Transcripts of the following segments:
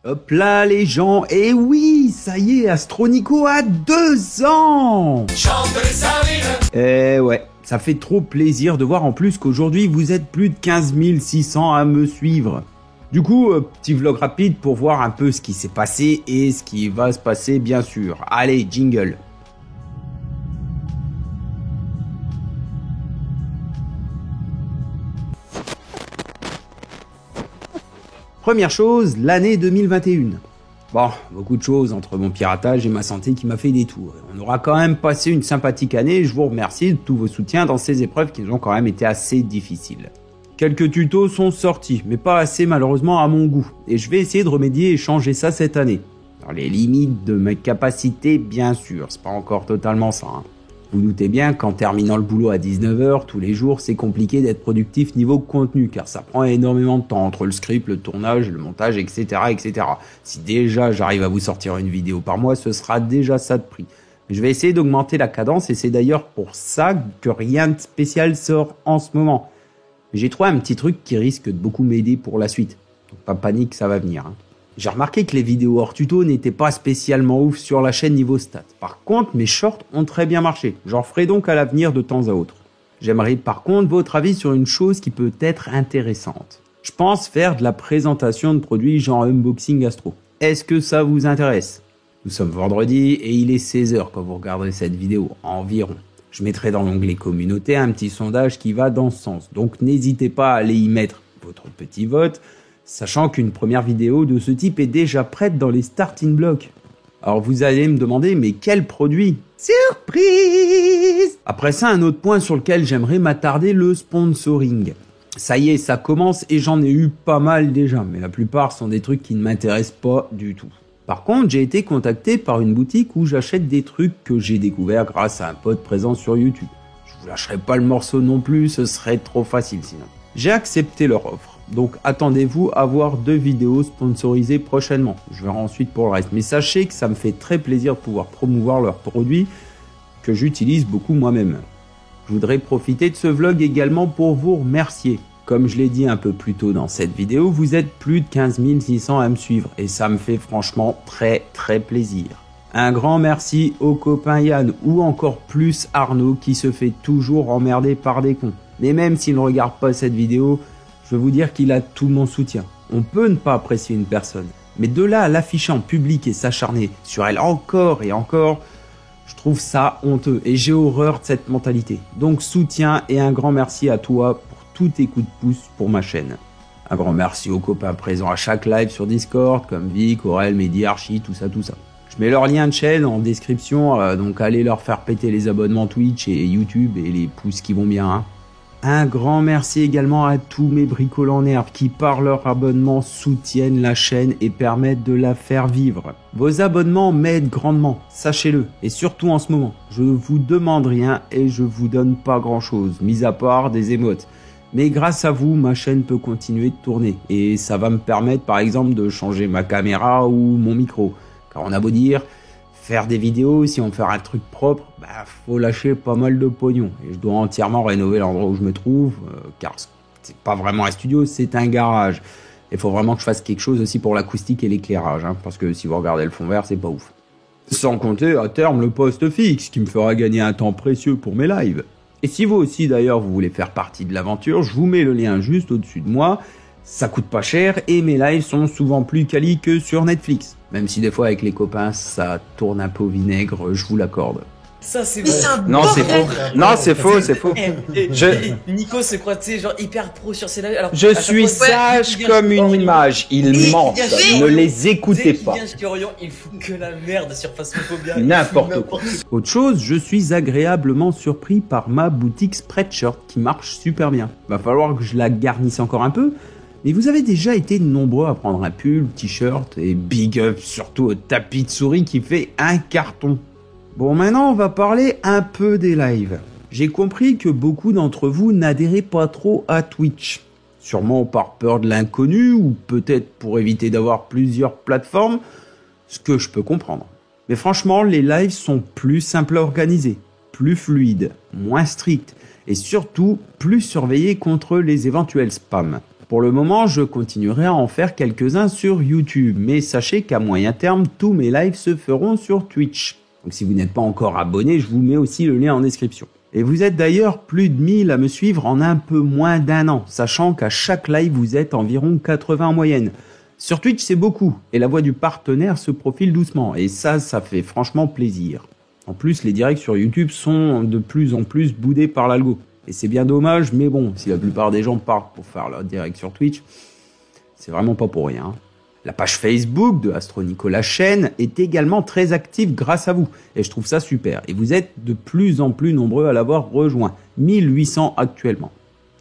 Hop là les gens, et oui, ça y est, Astronico a 2 ans. Eh ouais, ça fait trop plaisir de voir en plus qu'aujourd'hui vous êtes plus de 15 600 à me suivre. Du coup, petit vlog rapide pour voir un peu ce qui s'est passé et ce qui va se passer bien sûr. Allez, jingle. Première chose, l'année 2021. Bon, beaucoup de choses entre mon piratage et ma santé qui m'a fait des tours. On aura quand même passé une sympathique année et je vous remercie de tous vos soutiens dans ces épreuves qui ont quand même été assez difficiles. Quelques tutos sont sortis, mais pas assez malheureusement à mon goût. Et je vais essayer de remédier et changer ça cette année. Dans les limites de mes capacités, bien sûr, c'est pas encore totalement ça. Vous doutez bien qu'en terminant le boulot à 19 h tous les jours, c'est compliqué d'être productif niveau contenu, car ça prend énormément de temps entre le script, le tournage, le montage, etc. etc. Si déjà j'arrive à vous sortir une vidéo par mois, ce sera déjà ça de prix. Je vais essayer d'augmenter la cadence et c'est d'ailleurs pour ça que rien de spécial sort en ce moment. J'ai trouvé un petit truc qui risque de beaucoup m'aider pour la suite. Donc pas panique, ça va venir. J'ai remarqué que les vidéos hors tuto n'étaient pas spécialement ouf sur la chaîne niveau stats. Par contre, mes shorts ont très bien marché. J'en ferai donc à l'avenir de temps à autre. J'aimerais par contre votre avis sur une chose qui peut être intéressante. Je pense faire de la présentation de produits genre unboxing astro. Est-ce que ça vous intéresse? Nous sommes vendredi et il est 16 h quand vous regarderez cette vidéo, environ. Je mettrai dans l'onglet communauté un petit sondage qui va dans ce sens. Donc n'hésitez pas à aller y mettre votre petit vote, sachant qu'une première vidéo de ce type est déjà prête dans les starting blocks. Alors vous allez me demander, mais quel produit? Surprise! Après ça, un autre point sur lequel j'aimerais m'attarder, le sponsoring. Ça y est, ça commence et j'en ai eu pas mal déjà, mais la plupart sont des trucs qui ne m'intéressent pas du tout. Par contre, j'ai été contacté par une boutique où j'achète des trucs que j'ai découverts grâce à un pote présent sur YouTube. Je vous lâcherai pas le morceau non plus, ce serait trop facile sinon. J'ai accepté leur offre. Donc attendez-vous à voir 2 vidéos sponsorisées prochainement. Je verrai ensuite pour le reste. Mais sachez que ça me fait très plaisir de pouvoir promouvoir leurs produits que j'utilise beaucoup moi-même. Je voudrais profiter de ce vlog également pour vous remercier. Comme je l'ai dit un peu plus tôt dans cette vidéo, vous êtes plus de 15 600 à me suivre. Et ça me fait franchement très plaisir. Un grand merci au copain Yann ou encore plus Arnaud qui se fait toujours emmerder par des cons. Mais même s'il ne regarde pas cette vidéo, je veux vous dire qu'il a tout mon soutien. On peut ne pas apprécier une personne, mais de là à l'afficher en public et s'acharner sur elle encore et encore, je trouve ça honteux et j'ai horreur de cette mentalité. Donc soutien et un grand merci à toi pour tous tes coups de pouce pour ma chaîne. Un grand merci aux copains présents à chaque live sur Discord, comme Vic, Aurel, Mehdi, Archie, tout ça. Je mets leur lien de chaîne en description, donc allez leur faire péter les abonnements Twitch et YouTube et les pouces qui vont bien. Un grand merci également à tous mes bricolants en herbe qui par leur abonnement soutiennent la chaîne et permettent de la faire vivre. Vos abonnements m'aident grandement, sachez-le, et surtout en ce moment. Je vous demande rien et je vous donne pas grand chose, mis à part des émotes. Mais grâce à vous, ma chaîne peut continuer de tourner et ça va me permettre par exemple de changer ma caméra ou mon micro. Car on a beau dire, faire des vidéos, si on veut faire un truc propre, faut lâcher pas mal de pognon. Et je dois entièrement rénover l'endroit où je me trouve, car c'est pas vraiment un studio, c'est un garage. Il faut vraiment que je fasse quelque chose aussi pour l'acoustique et l'éclairage, parce que si vous regardez le fond vert, c'est pas ouf. Sans compter, à terme, le poste fixe, qui me fera gagner un temps précieux pour mes lives. Et si vous aussi, d'ailleurs, vous voulez faire partie de l'aventure, je vous mets le lien juste au-dessus de moi. Ça coûte pas cher et mes lives sont souvent plus quali que sur Netflix. Même si des fois avec les copains ça tourne un peu au vinaigre, je vous l'accorde. Ça c'est vrai. Non c'est faux. Non c'est faux, c'est faux. Nico se croit tu sais genre hyper pro sur ses lives. Alors, je suis sage comme une image. Il ment. Ne les écoutez pas. Il fout que la merde sur Phasmophobia. N'importe quoi. Autre chose, je suis agréablement surpris par ma boutique Spreadshirt qui marche super bien. Va falloir que je la garnisse encore un peu. Mais vous avez déjà été nombreux à prendre un pull, t-shirt et big up surtout au tapis de souris qui fait un carton. Bon, maintenant on va parler un peu des lives. J'ai compris que beaucoup d'entre vous n'adhéraient pas trop à Twitch. Sûrement par peur de l'inconnu ou peut-être pour éviter d'avoir plusieurs plateformes, ce que je peux comprendre. Mais franchement, les lives sont plus simples à organiser, plus fluides, moins stricts et surtout plus surveillés contre les éventuels spams. Pour le moment, je continuerai à en faire quelques-uns sur YouTube, mais sachez qu'à moyen terme, tous mes lives se feront sur Twitch. Donc si vous n'êtes pas encore abonné, je vous mets aussi le lien en description. Et vous êtes d'ailleurs plus de 1000 à me suivre en un peu moins d'un an, sachant qu'à chaque live, vous êtes environ 80 en moyenne. Sur Twitch, c'est beaucoup, et la voix du partenaire se profile doucement, et ça fait franchement plaisir. En plus, les directs sur YouTube sont de plus en plus boudés par l'algo. Et c'est bien dommage, mais bon, si la plupart des gens partent pour faire leur direct sur Twitch, c'est vraiment pas pour rien. La page Facebook de Astro Nicolas chaîne est également très active grâce à vous, et je trouve ça super. Et vous êtes de plus en plus nombreux à l'avoir rejoint, 1800 actuellement.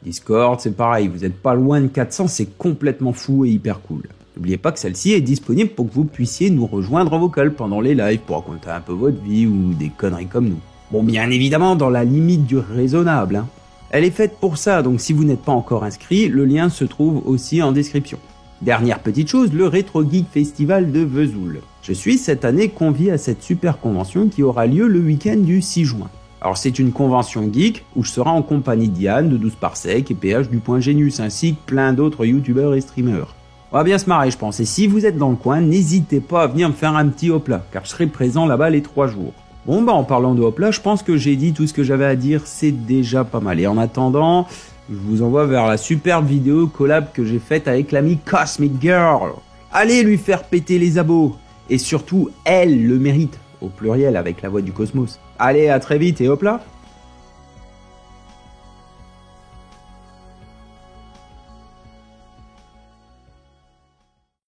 Discord, c'est pareil, vous n'êtes pas loin de 400, c'est complètement fou et hyper cool. N'oubliez pas que celle-ci est disponible pour que vous puissiez nous rejoindre en vocal pendant les lives pour raconter un peu votre vie ou des conneries comme nous. Bon, bien évidemment, dans la limite du raisonnable, hein. Elle est faite pour ça, donc si vous n'êtes pas encore inscrit, le lien se trouve aussi en description. Dernière petite chose, le Retro Geek Festival de Vesoul. Je suis cette année convié à cette super convention qui aura lieu le week-end du 6 juin. Alors c'est une convention geek où je serai en compagnie de Diane de 12 Parsec et PH du Point Genius ainsi que plein d'autres youtubeurs et streamers. On va bien se marrer je pense, et si vous êtes dans le coin, n'hésitez pas à venir me faire un petit hop-là, car je serai présent là-bas les 3 jours. Bon bah en parlant de hop-là, je pense que j'ai dit tout ce que j'avais à dire, c'est déjà pas mal. Et en attendant, je vous envoie vers la superbe vidéo collab que j'ai faite avec l'ami Cosmic Girl. Allez lui faire péter les abos, et surtout elle le mérite, au pluriel avec la voix du cosmos. Allez à très vite et hop là.